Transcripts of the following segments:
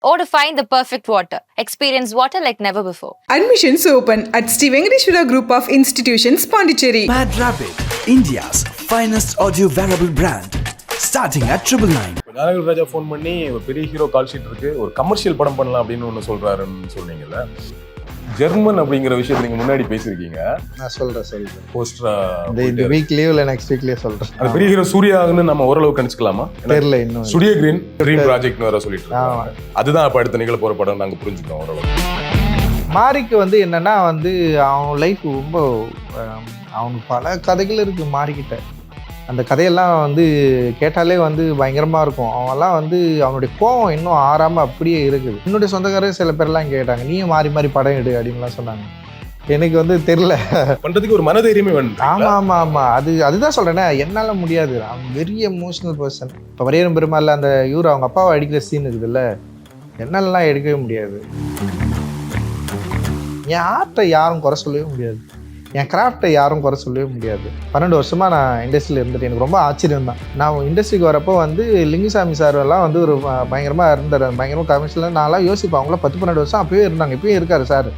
or to find the perfect water. Experience water like never before. Admissions open at Sri Venkateshwara Group of Institutions, Pondicherry. Mad Rapid, India's finest audio wearable brand, starting at 999. Gnanavel Raja phone பண்ணி ஒரு பெரிய hero call sheet இருக்கு, ஒரு commercial படம் பண்ணலாம் அப்படின்னு ஒன்று சொல்றாருன்னு சொன்னீங்கல்ல. ஜெர்மன் அப்படிங்கிற விஷயத்தை நீங்க முன்னாடி பேசியிருக்கீங்க. நான் சொல்றேன் போஸ்டரா இந்த வீக் லீவ்ல நெக்ஸ்ட் வீக்லயே சொல்றேன். அது பெரிய ஹீரோ சூர்யான்னு நம்ம ஓரளவு கணிச்சுக்கலாமா? தெரியல இன்னும். ஸ்டுடியோ கிரீன் ட்ரீம் ப்ராஜெக்ட்னு வேற சொல்லிட்டு இருக்காங்க. அதுதான் அப்ப அடுத்த நிகழ போற படம் நாங்க புரிஞ்சுக்கிறோம் ஓரளவு. மாரிக்கு என்னன்னா அவன் லைஃப் ரொம்ப அவனுக்கு பல கதைகள் இருக்கு மாறிக்கிட்ட. அந்த கதையெல்லாம் கேட்டாலே பயங்கரமாக இருக்கும். அவன்லாம் அவனுடைய கோவம் இன்னும் ஆறாமல் அப்படியே இருக்குது. என்னுடைய சொந்தக்காரர் சில பேர்லாம் கேட்டாங்க, நீயும் மாறி மாறி படம் எடு அப்படின்லாம் சொன்னாங்க. எனக்கு தெரில பண்ணுறதுக்கு ஒரு மனதைரியமே வேணும். ஆமாம் அதுதான் சொல்கிறேன்னே, என்னால் முடியாது. அவன் வெரி எமோஷனல் பர்சன். இப்போ வரையறும் பெருமாள் அந்த இவர் அவங்க அப்பாவை அடிக்கிற சீன் இருக்குதுல்ல, என்னாலலாம் எடுக்கவே முடியாது. என் ஆர்ட்டை யாரும் குறை சொல்லவே முடியாது, என் கிராஃப்டை யாரும் குறை சொல்லவே முடியாது. 12 வருஷமாக நான் இண்டஸ்ட்ரியில் இருந்துட்டு எனக்கு ரொம்ப ஆச்சரியம் தான். நான் இண்டஸ்ட்ரிக்கு வரப்போ லிங்குசாமி சார் எல்லாம் ஒரு பயங்கரமாக இருந்தார், பயங்கரமாக கமிஷனில். நான்லாம் யோசிப்பேன், அவங்களாம் 10-12 வருஷம் அப்போயே இருந்தாங்க, இப்போயும் இருக்காரு சார்.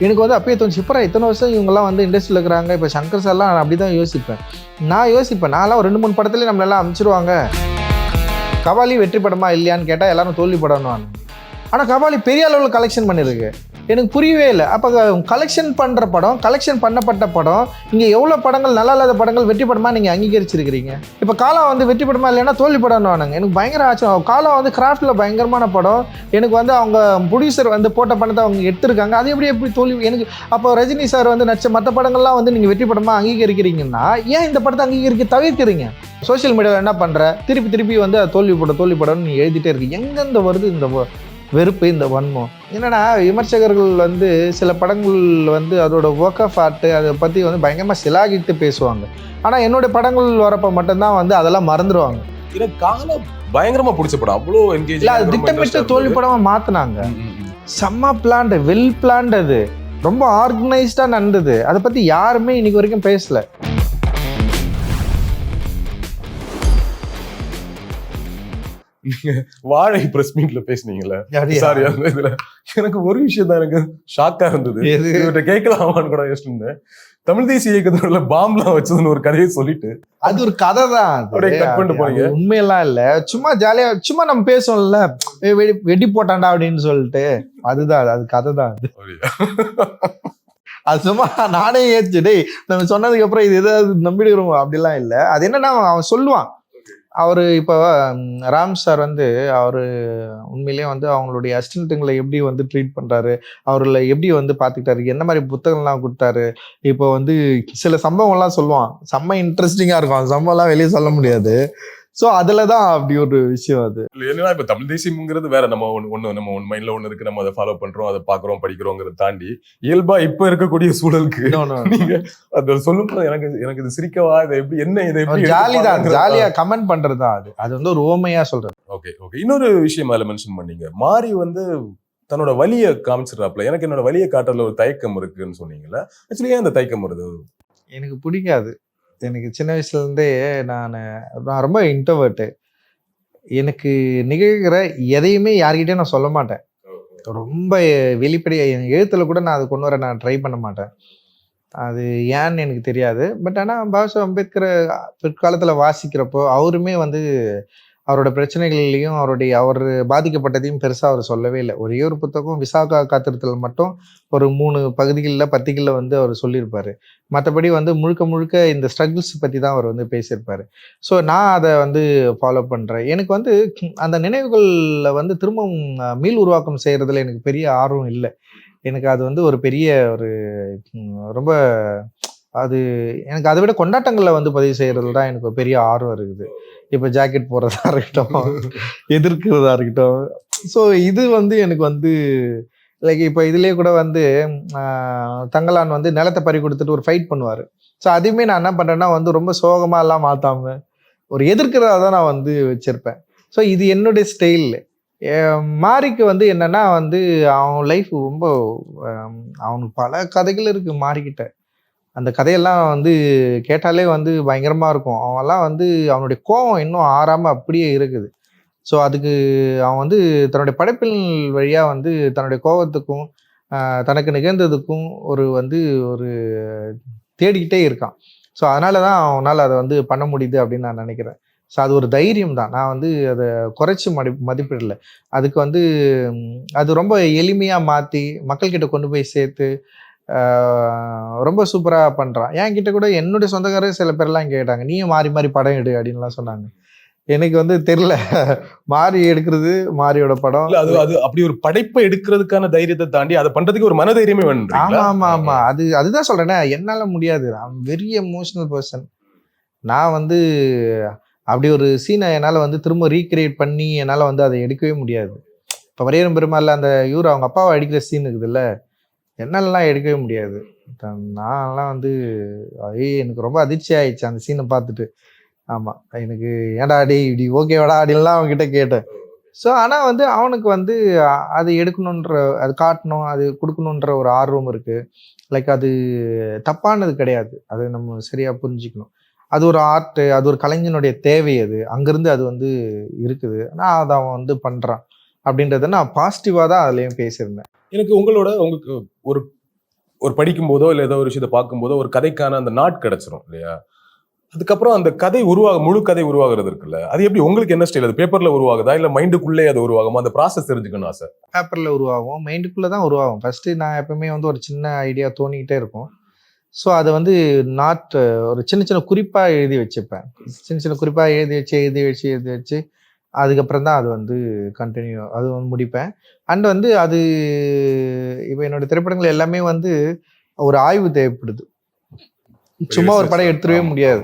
எனக்கு அப்போயே தோணுச்சு, இப்போ இத்தனை வருஷம் இவங்கெல்லாம் இண்டஸ்ட்ரியில் இருக்கிறாங்க. இப்போ சங்கர் சார்லாம் நான் அப்படி தான் யோசிப்பேன். நான்லாம் ஒரு 2-3 படத்துலேயே நம்மளெல்லாம் அமைச்சிருவாங்க. கபாலி வெற்றி படமா இல்லையான்னு கேட்டால் எல்லாரும் தோல்வி படம்னு. ஆனால் கபாலி பெரிய அளவில் கலெக்ஷன் பண்ணியிருக்கு, எனக்கு புரியவே இல்லை. அப்போ கலெக்ஷன் பண்ணுற படம், கலெக்ஷன் பண்ணப்பட்ட படம், இங்கே எவ்வளோ படங்கள் நல்லா இல்லாத படங்கள் வெற்றி படமாக நீங்கள் அங்கீகரிச்சிருக்கிறீங்க. இப்போ காலா வெற்றி படமா இல்லைன்னா தோல்வி படம்னு வாங்க. எனக்கு பயங்கர ஆச்சரியம். காலா கிராஃப்டில் பயங்கரமான படம். எனக்கு அவங்க ப்ரொடியூசர் போட்ட படத்தை அவங்க எடுத்திருக்காங்க, அது எப்படி தோல்வி? எனக்கு அப்போ ரஜினி சார் நடிச்ச மற்ற படங்கள்லாம் நீங்கள் வெற்றி படமாக அங்கீகரிக்கிறீங்கன்னா ஏன் இந்த படத்தை அங்கீகரிக்க தவிர்க்கிறீங்க? சோஷியல் மீடியாவில் என்ன பண்ணுற, திருப்பி தோல்வி படம்னு நீ எழுதிட்டே இருக்கு. எங்கேருந்து வருது இந்த வெறுப்பு, இந்த வன்மம்? என்னன்னா, விமர்சகர்கள் சில படங்கள் அதோட ஒர்க் ஆஃப் ஆர்ட் அதை பற்றி பயங்கரமாக சிலாகிட்டு பேசுவாங்க. ஆனால் என்னுடைய படங்கள் வரப்போ மட்டும்தான் அதெல்லாம் மறந்துடுவாங்க. எனக்கு காலம் பயங்கரமாக பிடிச்ச படம், அவ்வளோ என்கேஜ் இல்லை, அது திட்டமிட்டு தோல்வி படமாக மாற்றினாங்க. செம்ம பிளான்டு, வெல் பிளான்டு, அது ரொம்ப ஆர்கனைஸ்டாக நடந்தது. அதை பற்றி யாருமே இன்னைக்கு வரைக்கும் பேசலை. வாழை பிரஸ் மீட்ல பேசுனீங்கல்ல, சாரி, இதுல எனக்கு ஒரு விஷயம் தான் எனக்கு ஷாக்கா இருந்தது. இவர்கிட்ட கேட்கலாமான்னு கூட யோசிச்சிருந்தேன். தமிழ் தேசிய இயக்கத்துல பாம்லாம் வச்சதுன்னு ஒரு கதையை சொல்லிட்டு, அது ஒரு கதை தான், போனீங்க. உண்மையெல்லாம் இல்ல, சும்மா ஜாலியா சும்மா நம்ம பேசுவோம்ல, வெடி போட்டாண்டா அப்படின்னு சொல்லிட்டு, அதுதான் அது கதை தான். அது சும்மா நானே ஏற்றுடே நம்ம சொன்னதுக்கு அப்புறம் இது எதாவது நம்பிடுறோம் அப்படிலாம் இல்லை. அது என்னன்னா, அவன் சொல்லுவான். அவர் இப்போ ராம் சார் அவர் உண்மையிலேயே அவங்களுடைய அசிஸ்டண்ட்டுங்களை எப்படி ட்ரீட் பண்ணுறாரு, அவர்களை எப்படி பார்த்துக்கிட்டாரு, என்ன மாதிரி புத்தகம்லாம் கொடுத்தாரு. இப்போ சில சம்பவங்கள்லாம் சொல்லுவான், செம்ம இன்ட்ரெஸ்டிங்காக இருக்கும். அந்த சம்பவம்லாம் வெளியே சொல்ல முடியாது. ஸோ அதில் தான் அப்படி ஒரு விஷயம். அது என்னன்னா, இப்போ தமிழ் தேசியம்ங்கிறது வேற, நம்ம நம்ம மைண்ட்ல ஒன்று இருக்கு, நம்ம அதை ஃபாலோ பண்றோம், அதை பார்க்குறோம், படிக்கிறோங்கிறத தாண்டி இயல்பா இப்போ இருக்கக்கூடிய சூழலுக்கு நீங்க அதை சொல்லும்போது எனக்கு இது சிரிக்கவா, இதை எப்படி என்ன இதை ஜாலி தான், ஜாலியா கமெண்ட் பண்றது தான். அது ஒரு ஓமையா சொல்றது. ஓகே. இன்னொரு விஷயம் அதில் மென்ஷன் பண்ணீங்க, மாறி தன்னோட வலியை காமிச்சிடறாப்புல. எனக்கு என்னோட வலியை காட்டுறதுல ஒரு தயக்கம் இருக்குன்னு சொன்னீங்கல்ல. ஆக்சுவலி ஏன் அந்த தயக்கம் வருது? எனக்கு பிடிக்காது. எனக்கு சின்ன வயசுலேருந்தே நான் ரொம்ப இன்ட்ரோவர்ட்டு. எனக்கு நிகழ்கிற எதையுமே யார்கிட்டயும் நான் சொல்ல மாட்டேன். ரொம்ப வெளிப்படையாக என் எழுத்தில் கூட நான் அதை கொண்டு வர நான் ட்ரை பண்ண மாட்டேன். அது ஏன்னு எனக்கு தெரியாது. பட் ஆனால் பாபா அம்பேத்கரை பிற்காலத்தில் வாசிக்கிறப்போ அவருமே அவரோட பிரச்சனைகள்லையும் அவர் பாதிக்கப்பட்டதையும் பெருசாக அவர் சொல்லவே இல்லை. ஒரே ஒரு புத்தகம் விசாகா காத்திருத்தல் மட்டும் ஒரு 3 பகுதிகளில் 10களில் அவர் சொல்லியிருப்பார். மற்றபடி முழுக்க இந்த ஸ்ட்ரகிள்ஸ் பற்றி தான் அவர் பேசியிருப்பார். ஸோ நான் அதை ஃபாலோ பண்ணுறேன். எனக்கு அந்த நினைவுகளில் திரும்பவும் மீள் உருவாக்கம் செய்கிறதுல எனக்கு பெரிய ஆர்வம் இல்லை. எனக்கு அது ஒரு பெரிய ஒரு ரொம்ப அது எனக்கு அதை விட கொண்டாட்டங்களில் பதிவு செய்கிறது தான் எனக்கு ஒரு பெரிய ஆர்வம் இருக்குது. இப்போ ஜாக்கெட் போடுறதா இருக்கட்டும், எதிர்க்கிறதா இருக்கட்டும். ஸோ இது எனக்கு லைக் இப்போ இதுலேயே கூட தங்கலான் நிலத்தை பறி கொடுத்துட்டு ஒரு ஃபைட் பண்ணுவார். ஸோ அதையுமே நான் என்ன பண்ணுறேன்னா ரொம்ப சோகமாக எல்லாம் மாற்றாமல் ஒரு எதிர்க்கிறதா தான் நான் வச்சுருப்பேன். ஸோ இது என்னுடைய ஸ்டைல். மாரிக்கு என்னென்னா அவன் லைஃப் ரொம்ப அவனுக்கு பல கதைகள் இருக்குது மாறிக்கிட்ட. அந்த கதையெல்லாம் கேட்டாலே பயங்கரமாக இருக்கும். அவன்லாம் அவனுடைய கோவம் இன்னும் ஆறாமல் அப்படியே இருக்குது. ஸோ அதுக்கு அவன் வந்து தன்னுடைய படைப்பின் வழியாக வந்து தன்னுடைய கோபத்துக்கும் தனக்கு நிகழ்ந்ததுக்கும் ஒரு தேடிக்கிட்டே இருக்கான். ஸோ அதனால தான் அவனால் அதை வந்து பண்ண முடியுது அப்படின்னு நான் நினைக்கிறேன். ஸோ அது ஒரு தைரியம் தான். நான் வந்து அதை குறைச்சி மதிப்பிடலை. அதுக்கு வந்து அது ரொம்ப எளிமையாக மாற்றி மக்கள்கிட்ட கொண்டு போய் சேர்த்து ரொம்ப சூப்பராக பண்ணுறான். என்கிட்ட கூட என்னுடைய சொந்தக்காரர் சில பேர்லாம் கேட்டாங்க, நீயும் மாறி மாறி படம் எடு அப்படின்லாம் சொன்னாங்க. எனக்கு வந்து தெரியல, மாறி எடுக்கிறது மாரியோட படம். அது அது அப்படி ஒரு படைப்பை எடுக்கிறதுக்கான தைரியத்தை தாண்டி அதை பண்றதுக்கு ஒரு மனதைரியமே வேணும். ஆமா அதுதான் சொல்றேனே, என்னால முடியாது. I'm very emotional person. நான் வந்து அப்படி ஒரு சீனை என்னால் வந்து திரும்ப ரீக்ரியேட் பண்ணி என்னால் வந்து அதை எடுக்கவே முடியாது. இப்போ வரையறும் பெருமாள் அந்த அவங்க அப்பாவை அடிக்கிற சீன் இருக்குதுல்ல, என்னாலலாம் எடுக்கவே முடியாது. நான்லாம் வந்து எனக்கு ரொம்ப அதிர்ச்சி ஆயிடுச்சு அந்த சீனை பார்த்துட்டு. ஆமாம், எனக்கு ஏன்டா அடி இப்படி ஓகேவாடா அப்படின்லாம் அவன்கிட்ட கேட்டேன். ஸோ ஆனால் வந்து அவனுக்கு வந்து அது எடுக்கணுன்ற, அது காட்டணும், அது கொடுக்கணுன்ற ஒரு ஆர்வம் இருக்குது. லைக் அது தப்பானது கிடையாது, அது நம்ம சரியாக புரிஞ்சுக்கணும். அது ஒரு ஆர்ட்டு, அது ஒரு கலைஞனுடைய தேவை, அது அங்கேருந்து அது வந்து இருக்குது. ஆனால் அதை அவன் வந்து பண்ணுறான் அப்படின்றத நான் பாசிட்டிவாக தான் அதுலேயும் பேசியிருந்தேன். எனக்கு உங்களுக்கு ஒரு படிக்கும் போதோ இல்லை ஏதோ ஒரு விஷயத்தை பார்க்கும்போதோ ஒரு கதைக்கான அந்த நாட் கிடைச்சிரும் இல்லையா? அதுக்கப்புறம் அந்த கதை முழு கதை உருவாகிறது இருக்குல்ல, அது எப்படி உங்களுக்கு என்ன ஸ்டைல்? அது பேப்பர்ல உருவாகுதா இல்லை மைண்டுக்குள்ளே அது உருவாகுமா? அந்த ப்ராசஸ் தெரிஞ்சுக்கணும் ஆசை. பேப்பரில் உருவாகும், மைண்டுக்குள்ளே தான் உருவாகும். ஃபஸ்ட்டு நான் எப்பவுமே வந்து ஒரு சின்ன ஐடியா தோணிக்கிட்டே இருக்கும். ஸோ அதை வந்து ஒரு சின்ன சின்ன குறிப்பாக எழுதி வச்சுப்பேன். சின்ன குறிப்பாக எழுதி வச்சு அதுக்கப்புறம் தான் அது வந்து அது வந்து முடிப்பேன். அண்ட் வந்து அது இப்போ என்னோட திரைப்படங்கள் எல்லாமே வந்து ஒரு ஆய்வு தேவைப்படுது. சும்மா ஒரு படம் எடுத்துடவே முடியாது.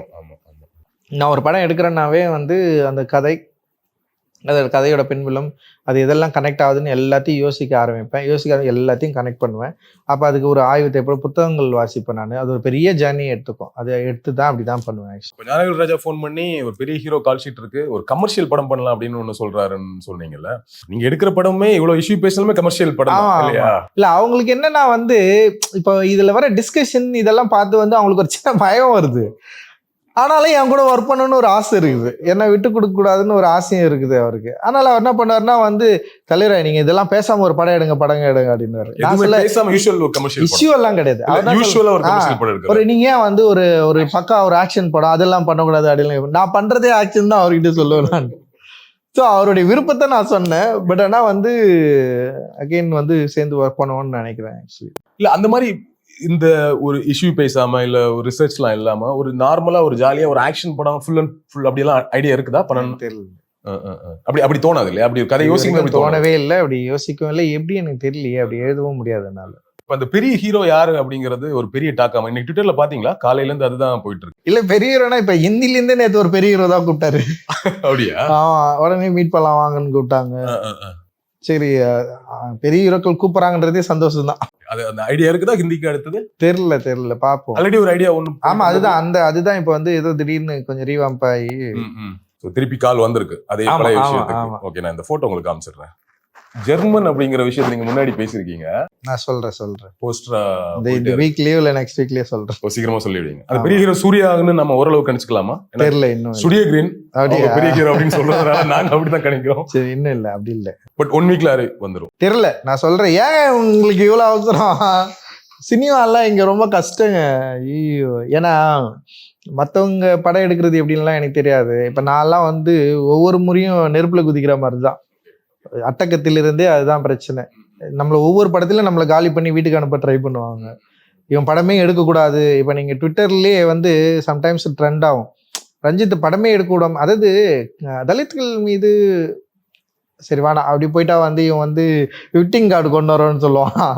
நான் ஒரு படம் எடுக்கிறேன்னாவே வந்து அந்த அதோட கதையோட பின்புலம் அது எதெல்லாம் கனெக்ட் ஆகுதுன்னு எல்லாத்தையும் யோசிக்க ஆரம்பிப்பேன். எல்லாத்தையும் கனெக்ட் பண்ணுவேன். அப்போ அதுக்கு ஒரு ஆய்வு தேவைப்படும். புத்தகங்கள் வாசிப்பேன் நான். அது ஒரு பெரிய ஜேர்னியை எடுத்துக்கும். அதை எடுத்து தான் அப்படி தான் பண்ணுவேன். ஞானவேல் ராஜா ஃபோன் பண்ணி ஒரு பெரிய ஹீரோ கால் ஷீட் இருக்கு, ஒரு கமர்ஷியல் படம் பண்ணலாம் அப்படின்னு ஒன்று சொல்றாருன்னு சொன்னீங்கல்ல. நீங்க எடுக்கிற படமே இவ்வளவு இஷ்யூ பேசலுமே கமர்ஷியல் படம் இல்லையா? இல்ல, அவங்களுக்கு என்னன்னா வந்து இப்போ இதுல வர டிஸ்கஷன் இதெல்லாம் பார்த்து வந்து அவங்களுக்கு ஒரு சின்ன பயம் வருது. ஆனாலும் என் கூட ஒர்க் பண்ணணும்னு ஒரு ஆசை இருக்குது, என்னை விட்டு கொடுக்க கூடாதுன்னு ஒரு ஆசையும் இருக்குது அவருக்கு. அதனால அவர் என்ன பண்ணாருன்னா வந்து, தலைவரே நீங்க இதெல்லாம் பேசாம ஒரு படம் எடுங்க அப்படின்னாரு. இஷ்யூ எல்லாம் கிடையாது. ஒரு நீங்க ஏன் வந்து ஒரு பக்கா ஒரு ஆக்ஷன் படம் அதெல்லாம் பண்ணக்கூடாது அப்படின்னு நான் பண்றதே ஆக்ஷன் தான் அவர்கிட்ட சொல்லுவேன் நான். ஸோ அவருடைய விருப்பத்தை நான் சொன்னேன். பட் ஆனால் வந்து அகெயின் வந்து சேர்ந்து ஒர்க் பண்ணுவோன்னு நினைக்கிறேன் ஆக்சுவலி. இல்லை அந்த மாதிரி இந்த ஒரு இஷ்யூ பேசாம இல்ல ஒரு ரிசர்ச்லாம் இல்லாம ஒரு நார்மலா ஒரு ஜாலியா ஒரு ஆக்ஷன் படம் ஃபுல் அப்படியெல்லாம் ஐடியா இருக்குதா? பண்ணணும் தெரியல. அப்படி தோணாது இல்லையா? அப்படி ஒரு கதை யோசிக்க தோணவே இல்லை, அப்படி யோசிக்கவும் இல்லை. எப்படி எனக்கு தெரியலையே, அப்படி எழுதவும் முடியாதுனால. இப்ப அந்த பெரிய ஹீரோ யாரு அப்படிங்கிறது ஒரு பெரிய டாக்காம இன்னைக்கு ட்விட்டர்ல பாத்தீங்களா? காலையில இருந்து அதுதான் போயிட்டு இருக்கு. இல்ல பெரிய ஹீரோனா இப்ப ஹிந்தில இருந்தே நேற்று ஒரு பெரிய ஹீரோ தான் கூப்பிட்டாரு. அப்படியா? உடனே மீட் பண்ணலாம் வாங்கன்னு கூப்பிட்டாங்க. சரி, பெரிய ஹீரோக்கள் கூப்பிடுறாங்கன்றதே சந்தோஷம் தான். அது அந்த ஐடியா இருக்குதா ஹிந்திக்கு அடுத்தது? தெரியல பாப்போம். ஆல்ரெடி ஒரு ஐடியா ஒண்ணு. ஆமா, அதுதான் இப்ப வந்து ஏதோ திடீர்னு கொஞ்சம் ரீவாம்ப் ஆகி திருப்பி கால் வந்திருக்கு அதே பழைய விஷயத்துக்கு. ஓகே, நான் இந்த போட்டோ உங்களுக்கு காமிச்சிடுறேன். ஜெர்மன் அப்படிங்கிற விஷயத்தை நீங்க முன்னாடி பேசிருக்கீங்க. நான் சொல்றேன் போஸ்டரா இந்த வீக் லீவ்ல நெக்ஸ்ட் வீக்லயே சொல்றேன். சீக்கிரமா சொல்லிடுவீங்க. அது பெரிய ஹீரோ சூர்யான்னு நம்ம ஓரளவு கணிச்சுக்கலாமா? தெரியல இன்னும். ஸ்டுடியோ கிரீன் பெரிய ஹீரோ அப்படின்னு சொல்றதுனால நாங்க அப்படிதான் கணிக்கிறோம். சரி, இன்னும் இல்ல அப்படி இல்ல. பட் 1 வீக்ல வந்துரும். தெரியல, நான் சொல்றேன். ஏன் உங்களுக்கு இவ்வளவு அவசரம்? சினிமாலாம் இங்க ரொம்ப கஷ்டங்க. ஐயோ, ஏன்னா மற்றவங்க படம் எடுக்கிறது எப்படின்லாம் எனக்கு தெரியாது. இப்போ நான்லாம் வந்து ஒவ்வொரு முறையும் நெருப்புல குதிக்கிற மாதிரி தான். அட்டகத்திலிருந்தே அதுதான் பிரச்சனை. நம்மளை ஒவ்வொரு படத்திலும் நம்மளை காலி பண்ணி வீட்டுக்கு அனுப்ப ட்ரை பண்ணுவாங்க. இவன் படமே எடுக்கக்கூடாது. இப்போ நீங்கள் ட்விட்டர்லேயே வந்து சம்டைம்ஸ் ட்ரெண்ட் ஆகும், ரஞ்சித் படமே எடுக்க விடாம, அதாவது தலித்கள் மீது சரி வேணாம் அப்படி போயிட்டா வந்து இவன் வந்து விட்டிங் கார்டு கொண்டு வரோன்னு சொல்லுவான்.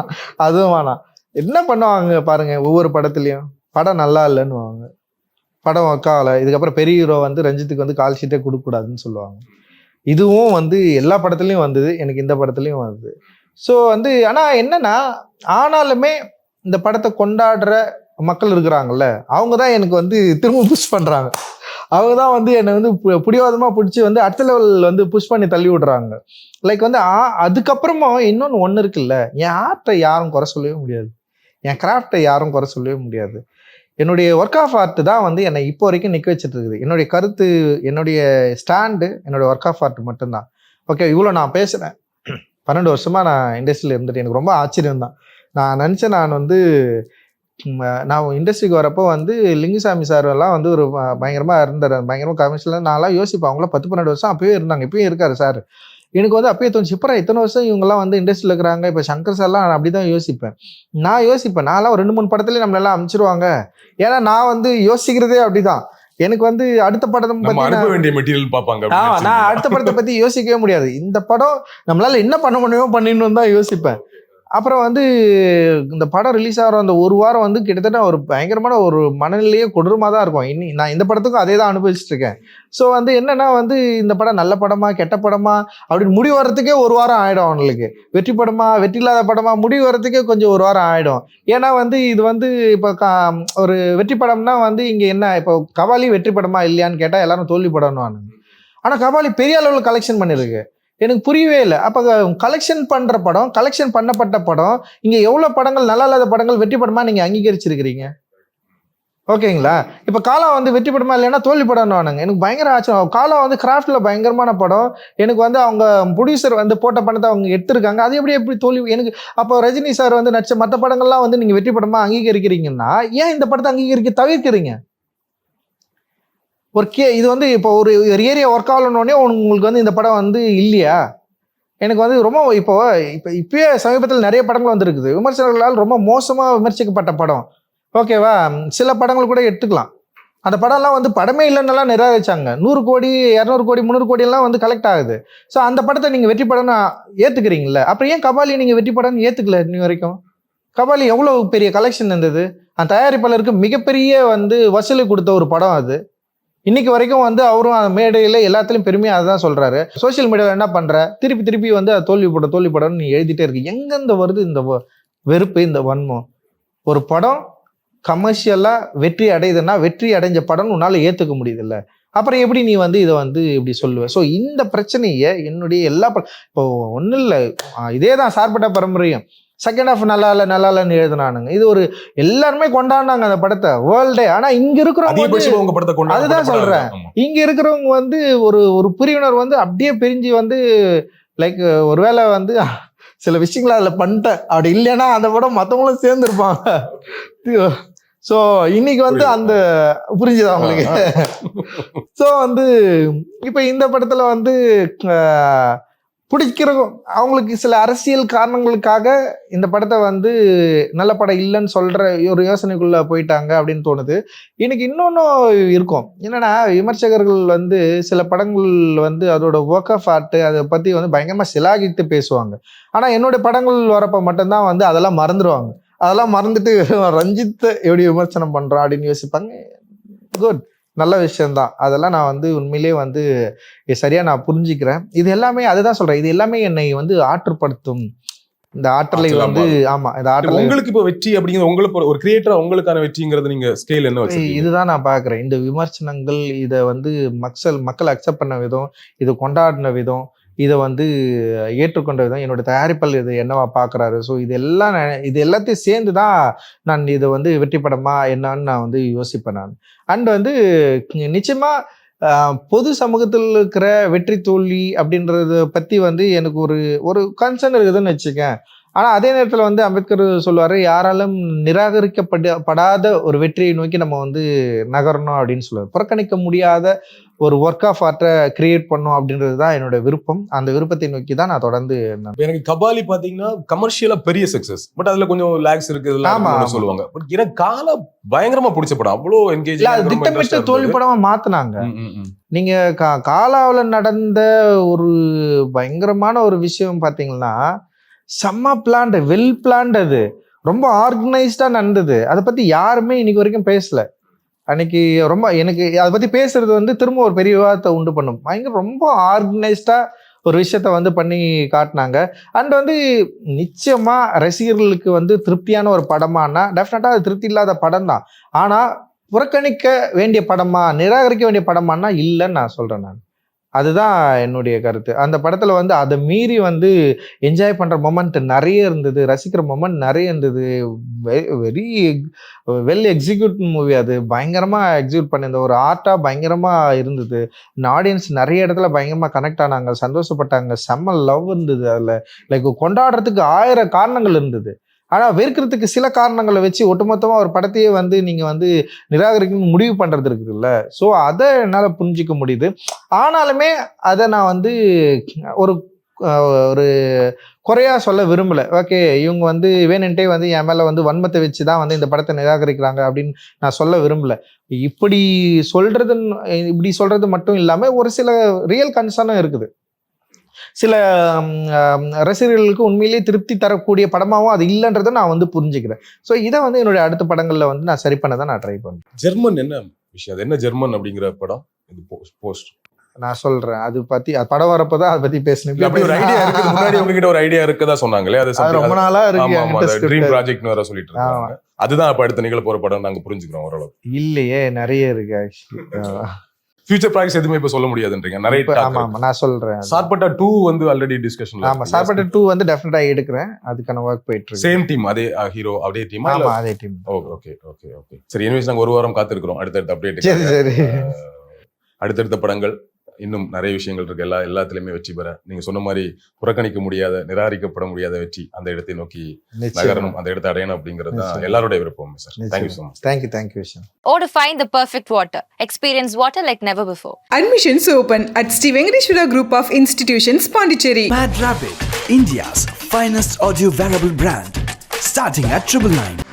அதுவும் வேணாம். என்ன பண்ணுவாங்க பாருங்க, ஒவ்வொரு படத்துலையும் படம் நல்லா இல்லைன்னுவாங்க, படம் ஒர்க் ஆகலை, இதுக்கப்புறம் பெரிய ஹீரோ வந்து ரஞ்சித்துக்கு வந்து கால் ஷீட்டே கொடுக்கக்கூடாதுன்னு சொல்லுவாங்க. இதுவும் வந்து எல்லா படத்துலையும் வந்தது, எனக்கு இந்த படத்துலையும் வந்தது. ஸோ வந்து ஆனால் என்னன்னா, ஆனாலுமே இந்த படத்தை கொண்டாடுற மக்கள் இருக்கிறாங்கல்ல, அவங்க தான் எனக்கு வந்து திரும்ப புஷ் பண்ணுறாங்க. அவங்க தான் வந்து என்னை வந்து பிடிவாதமாக பிடிச்சி வந்து அடுத்த லெவல் வந்து புஷ் பண்ணி தள்ளி விடுறாங்க. லைக் வந்து அதுக்கப்புறமா ஒன்று இருக்குல்ல, என் ஆர்ட்டை யாரும் குறை சொல்லவே முடியாது, என் கிராஃப்டை யாரும் குறை சொல்லவே முடியாது. என்னுடைய ஒர்க் ஆஃப் ஆர்ட் தான் வந்து என்னை இப்போ வரைக்கும் நிற்க வச்சுட்டு இருக்குது. என்னுடைய கருத்து, என்னுடைய ஸ்டாண்டு, என்னுடைய ஒர்க் ஆஃப் ஆர்ட் மட்டும்தான். ஓகே, இவ்வளோ நான் பேசுகிறேன். 12 வருஷமாக நான் இண்டஸ்ட்ரியில் இருந்துட்டு எனக்கு ரொம்ப ஆச்சரியம் தான். நான் நினச்சேன் நான் வந்து நான் இண்டஸ்ட்ரிக்கு வரப்போ வந்து லிங்குசாமி சார் எல்லாம் வந்து ஒரு பயங்கரமாக இருந்தார், பயங்கரமாக கமர்ஷியலாக. நான்லாம் யோசிப்பேன், அவங்களாம் 10-12 வருஷம் அப்பயே இருந்தாங்க, இப்பயும் இருக்காரு சார். எனக்கு வந்து அப்பயே தோணுச்சு, இப்போ இத்தனை வருஷம் இவங்கெல்லாம் வந்து இண்டஸ்ட்ரியில் இருக்கிறாங்க. இப்போ சங்கர் சார்லாம் நான் அப்படி தான் யோசிப்பேன். நான்லாம் ஒரு 2-3 படத்துலேயே நம்மளெல்லாம் அனுப்பிச்சிருவாங்க. ஏன்னா நான் வந்து யோசிக்கிறதே அப்படிதான். எனக்கு வந்து அடுத்த படம் நம்ம அனுப்ப வேண்டிய மெட்டீரியல் பார்ப்பாங்க. நான் அடுத்த படத்தை பற்றி யோசிக்கவே முடியாது. இந்த படம் நம்மளால என்ன பண்ண முடியுமோ பண்ணிடணும் தான் யோசிப்பேன். அப்புறம் வந்து இந்த படம் ரிலீஸ் ஆகிற அந்த ஒரு வாரம் வந்து கிட்டத்தட்ட ஒரு பயங்கரமான ஒரு மனநிலையே கொடூரமாக தான் இருக்கும். நான் இந்த படத்துக்கும் அதே தான் அனுபவிச்சுட்டு இருக்கேன். ஸோ வந்து என்னன்னா வந்து இந்த படம் நல்ல படமா கெட்ட படமா அப்படின்னு முடிவு வர்றதுக்கே ஒரு வாரம் ஆகிடும். அவங்களுக்கு வெற்றி படமா வெற்றி இல்லாத படமா முடிவு வர்றதுக்கே கொஞ்சம் ஒரு வாரம் ஆகிடும். ஏன்னா வந்து இது வந்து இப்போ ஒரு வெற்றி படம்னா வந்து இங்கே என்ன, இப்போ கபாலி வெற்றி படமா இல்லையான்னு கேட்டால் எல்லாரும் தோல்வி படம்னு. ஆனால் கபாலி பெரிய அளவில் கலெக்ஷன் பண்ணியிருக்கு. எனக்கு புரியவே இல்லை. அப்போ கலெக்ஷன் பண்ணுற படம், கலெக்ஷன் பண்ணப்பட்ட படம், இங்கே எவ்வளோ படங்கள் நல்லா இல்லாத படங்கள் வெற்றி படமாக நீங்கள் அங்கீகரிச்சிருக்கிறீங்க? ஓகேங்களா? இப்போ காலா வந்து வெற்றி படமா இல்லைன்னா தோல்வி படம்னு வானுங்க. எனக்கு பயங்கர ஆச்சரியம். காலா வந்து கிராஃப்டில் பயங்கரமான படம். எனக்கு வந்து அவங்க ப்ரொடியூசர் வந்து போட்ட படத்தை அவங்க எடுத்திருக்காங்க. அது எப்படி தோல்வி? எனக்கு அப்போ ரஜினி சார் வந்து நடிச்ச மற்ற படங்கள்லாம் வந்து நீங்கள் வெற்றி படமாக அங்கீகரிக்கிறீங்கன்னா ஏன் இந்த படத்தை அங்கீகரிக்க தவிர்க்கிறீங்க? இது வந்து இப்போ ஒரு ஏரியா ஒர்க் ஆகலன்னே உங்களுக்கு வந்து இந்த படம் வந்து இல்லையா? எனக்கு வந்து ரொம்ப இப்போயே சமீபத்தில் நிறைய படங்கள் வந்துருக்குது, விமர்சகர்களால் ரொம்ப மோசமாக விமர்சிக்கப்பட்ட படம். ஓகேவா? சில படங்கள் கூட எடுத்துக்கலாம். அந்த படம்லாம் வந்து படமே இல்லைன்னெல்லாம் நிராகரிச்சாங்க. 100 கோடி 200 கோடி 300 கோடியெல்லாம் வந்து கலெக்ட் ஆகுது. ஸோ அந்த படத்தை நீங்கள் வெற்றி படம்னு ஏற்றுக்கிறீங்களே, அப்புறம் ஏன் கபாலி நீங்கள் வெற்றி படம்னு ஏற்றுக்கல இன்னி வரைக்கும்? கபாலி எவ்வளோ பெரிய கலெக்ஷன் இருந்தது, அந்த தயாரிப்பாளருக்கு மிகப்பெரிய வந்து வசூலி கொடுத்த ஒரு படம் அது. இன்னைக்கு வரைக்கும் வந்து அவரும் அந்த மேடையில் எல்லாத்துலேயும் பெருமையாக அதுதான் சொல்கிறாரு. சோஷியல் மீடியாவில் என்ன பண்ணுற, திருப்பி வந்து அது தோல்வி படம்னு நீ எழுதிட்டே இருக்கு. எங்கேருந்து வருது இந்த வெறுப்பு, இந்த வன்மம்? ஒரு படம் கமர்ஷியலாக வெற்றி அடையுதுன்னா வெற்றி அடைஞ்ச படம்னு உன்னால் ஏற்றுக்க முடியுதில்ல, அப்புறம் எப்படி நீ வந்து இதை வந்து இப்படி சொல்லுவேன்? ஸோ இந்த பிரச்சனையை என்னுடைய எல்லா இப்போ ஒன்றும் இல்லை, இதே தான் சார்பட்ட பரம்பரையும் செகண்ட் ஹாஃப் நல்லா இல்லைன்னு எழுதுனானுங்க. இது ஒரு எல்லாருமே கொண்டாடினாங்க அந்த படத்தை வேர்ல்டே. ஆனால் இங்கே இருக்கிறவங்க அதுதான் சொல்கிறேன், இங்கே இருக்கிறவங்க வந்து ஒரு புரியுணர்வு வந்து அப்படியே பிரிஞ்சு வந்து லைக் ஒருவேளை வந்து சில விஷயங்கள அதில் பண்ணிட்டேன், அப்படி இல்லைன்னா அந்த படம் மற்றவங்களும் சேர்ந்துருப்பாங்க. ஸோ இன்னைக்கு வந்து அந்த புரிஞ்சுதான் அவங்களுக்கு. ஸோ வந்து இப்போ இந்த படத்தில் வந்து பிடிக்கிறவங்க அவங்களுக்கு சில அரசியல் காரணங்களுக்காக இந்த படத்தை வந்து நல்ல படம் இல்லைன்னு சொல்கிற ஒரு யோசனைக்குள்ளே போயிட்டாங்க அப்படின்னு தோணுது. எனக்கு இன்னொன்றும் இருக்கும் என்னென்னா, விமர்சகர்கள் வந்து சில படங்கள் வந்து அதோட ஒர்க் ஆஃப் ஆர்ட் அதை பற்றி வந்து பயங்கரமாக சிலாகிட்டு பேசுவாங்க. ஆனால் என்னுடைய படங்கள் வரப்போ மட்டும்தான் வந்து அதெல்லாம் மறந்துடுவாங்க. அதெல்லாம் மறந்துட்டு ரஞ்சித்தை எப்படி விமர்சனம் பண்ணுறான் அப்படின்னு யோசிப்பாங்க. குட், நல்ல விஷயம்தான். அதெல்லாம் நான் வந்து உண்மையிலே வந்து சரியாக நான் புரிஞ்சுக்கிறேன். இது எல்லாமே அதுதான் சொல்கிறேன், இது எல்லாமே என்னை வந்து ஆற்றுப்படுத்தும். இந்த ஆற்றலை வந்து ஆமாம், இந்த ஆற்றலை உங்களுக்கு இப்போ வெற்றி அப்படிங்கிறது உங்களுக்கு ஒரு கிரியேட்டரா உங்களுக்கான வெற்றிங்கிறது நீங்கள் ஸ்கேல் என்ன வச்சு இதுதான் நான் பார்க்குறேன். இந்த விமர்சனங்கள் இதை வந்து மக்கள் அக்செப்ட் பண்ண விதம், இது கொண்டாடின விதம், இதை வந்து ஏற்றுக்கொண்ட விதம், என்னோட தயாரிப்பாளர் இது என்னவா பார்க்குறாரு. ஸோ இது எல்லாத்தையும் சேர்ந்து தான் நான் இதை வந்து வெற்றி படமா என்னன்னு நான் வந்து யோசிப்பேன் நான். அண்ட் வந்து நிச்சயமாக பொது சமூகத்தில் இருக்கிற வெற்றி தோல்வி அப்படின்றத பற்றி வந்து எனக்கு ஒரு கன்சர்ன் இருக்குதுன்னு வச்சுக்கேன். ஆனால் அதே நேரத்தில் வந்து அம்பேத்கர் சொல்லுவார், யாராலும் நிராகரிக்கப்படாத ஒரு வெற்றியை நோக்கி நம்ம வந்து நகரணும் அப்படின்னு சொல்லுவார். புறக்கணிக்க முடியாத ஒரு ஒர்க் ஆஃப் ஆர்ட்டை கிரியேட் பண்ணும் அப்படின்றது தான் என்னோட விருப்பம். அந்த விருப்பத்தை நோக்கி தான் நான் தொடர்ந்து. எனக்கு கபாலி பார்த்தீங்கன்னா கமர்ஷியலா பெரிய சக்சஸ், பட் அதுல கொஞ்சம் லேக்ஸ் இருக்கு சொல்லுவாங்க. பட் எனக்கு காலா பயங்கரமா பிடிச்ச படம், அவ்வளோ என்கேஜ், திட்டமிட்ட தோல்வி படமா மாத்தினாங்க. நீங்க காலாவில் நடந்த ஒரு பயங்கரமான ஒரு விஷயம் பார்த்தீங்கன்னா, செம்ம பிளான்டு, வெல் பிளான்டு, அது ரொம்ப ஆர்கனைஸ்டாக நடந்தது. அதை பற்றி யாருமே இன்னைக்கு வரைக்கும் பேசலை. அன்னைக்கு ரொம்ப எனக்கு அதை பற்றி பேசுறது வந்து திரும்ப ஒரு பெரிய விவாதத்தை உண்டு பண்ணும். பயங்கர ரொம்ப ஆர்கனைஸ்டாக ஒரு விஷயத்த வந்து பண்ணி காட்டினாங்க. அண்ட் வந்து நிச்சயமாக ரசிகர்களுக்கு வந்து திருப்தியான ஒரு படமானா டெஃபினட்டாக அது திருப்தி இல்லாத படம் தான். ஆனால் புறக்கணிக்க வேண்டிய படமா, நிராகரிக்க வேண்டிய படமானா இல்லைன்னு நான் சொல்கிறேன். நான் அதுதான் என்னுடைய கருத்து. அந்த படத்தில் வந்து அதை மீறி வந்து என்ஜாய் பண்ணுற மொமெண்ட் நிறைய இருந்தது, ரசிக்கிற மொமெண்ட் நிறைய இருந்தது. Very well execute movie. அது பயங்கரமாக எக்ஸிக்யூட் பண்ணியிருந்த ஒரு ஆர்ட்டாக பயங்கரமாக இருந்தது. இந்த ஆடியன்ஸ் நிறைய இடத்துல பயங்கரமாக கனெக்ட் ஆனாங்க, சந்தோஷப்பட்டாங்க, செம்ம லவ் இருந்தது. அதில் லைக் கொண்டாடுறதுக்கு 1000 காரணங்கள் இருந்தது. ஆனால் வெறுக்கிறதுக்கு சில காரணங்களை வச்சு ஒட்டுமொத்தமாக ஒரு படத்தையே வந்து நீங்கள் வந்து நிராகரிக்கணும்னு முடிவு பண்ணுறது இருக்குதுல்ல. ஸோ அதை என்னால் புரிஞ்சிக்க முடியுது. ஆனாலுமே அதை நான் வந்து ஒரு ஒரு குறையாக சொல்ல விரும்பலை. ஓகே, இவங்க வந்து வேணுன்ட்டே வந்து என் மேலே வந்து வன்மத்தை வச்சு தான் வந்து இந்த படத்தை நிராகரிக்கிறாங்க அப்படின்னு நான் சொல்ல விரும்பலை. இப்படி சொல்கிறது மட்டும் இல்லாமல் ஒரு சில ரியல் கன்சர்னும் இருக்குது. சில ரசிகர்களுக்கு உண்மையிலேயே திருப்தி தரக்கூடிய படமாகவும் அது இல்லைன்றதை நான் வந்து புரிஞ்சுக்கிறேன். ஸோ இதை வந்து என்னுடைய அடுத்த படங்களில் வந்து நான் சரி பண்ண தான் நான் ட்ரை பண்ணுறேன். ஜெர்மன் என்ன விஷயம்? அது என்ன ஜெர்மன் அப்படிங்கிற படம்? இது போஸ்ட் நான் சொல்றேன். அது பத்தி படம் வரப்போ தான் அதை பத்தி பேசணும். அப்படி ஒரு ஐடியா இருக்கு, முன்னாடி உங்ககிட்ட ஒரு ஐடியா இருக்கதா சொன்னாங்களே, அது ரொம்ப நாளா இருக்கு, ட்ரீம் ப்ராஜெக்ட்னு வேற சொல்லிட்டு இருக்காங்க. அதுதான் அப்ப அடுத்த நிகழ போற படம் நாங்க புரிஞ்சுக்கிறோம் ஓரளவு. இல்லையே, நிறைய இருக்கு ஆக்சுவலி. ஃபியூச்சர் ப்ராஜெக்ட்ஸ் எதுவுமே இப்ப சொல்ல முடியாதுன்றீங்க. நிறைய ஆமா நான் சொல்றேன். சார்பட்டா 2 வந்து ஆல்ரெடி டிஸ்கஷன்ல. ஆமா, சார்பட்டா 2 வந்து டெஃபினட்டா எடுக்கிறேன். அதுக்கான வொர்க் போயிட்டு இருக்கு. சேம் டீம், அதே ஹீரோ, அதே டீம். ஆமா, அதே டீம். ஓகே. சரி, எனிவேஸ் நாங்க ஒரு வாரம் காத்திருக்கிறோம் அடுத்தடுத்த அப்டேட். சரி. அடுத்தடுத்த படங்கள் இன்னும் நிறைய விஷயங்கள் இருக்கு. எல்லாத்துலயுமே வெற்றி பெற நீங்க சொன்ன மாதிரி புறக்கணிக்க முடியாத, நிராகரிக்கப்பட முடியாத வெற்றி அந்த இடத்தை நோக்கி நகரணும், அந்த இடத்தை அடையணும் அப்படிங்கிறது தான் எல்லாரோட விருப்பம் sir. Thank you so much. Thank you விஷயம். Or to find the perfect water. Experience water like never before. Admissions open at Sri Venkateshwara Group of Institutions, Pondicherry. Mad Rapid, India's finest audio wearable brand, starting at 999.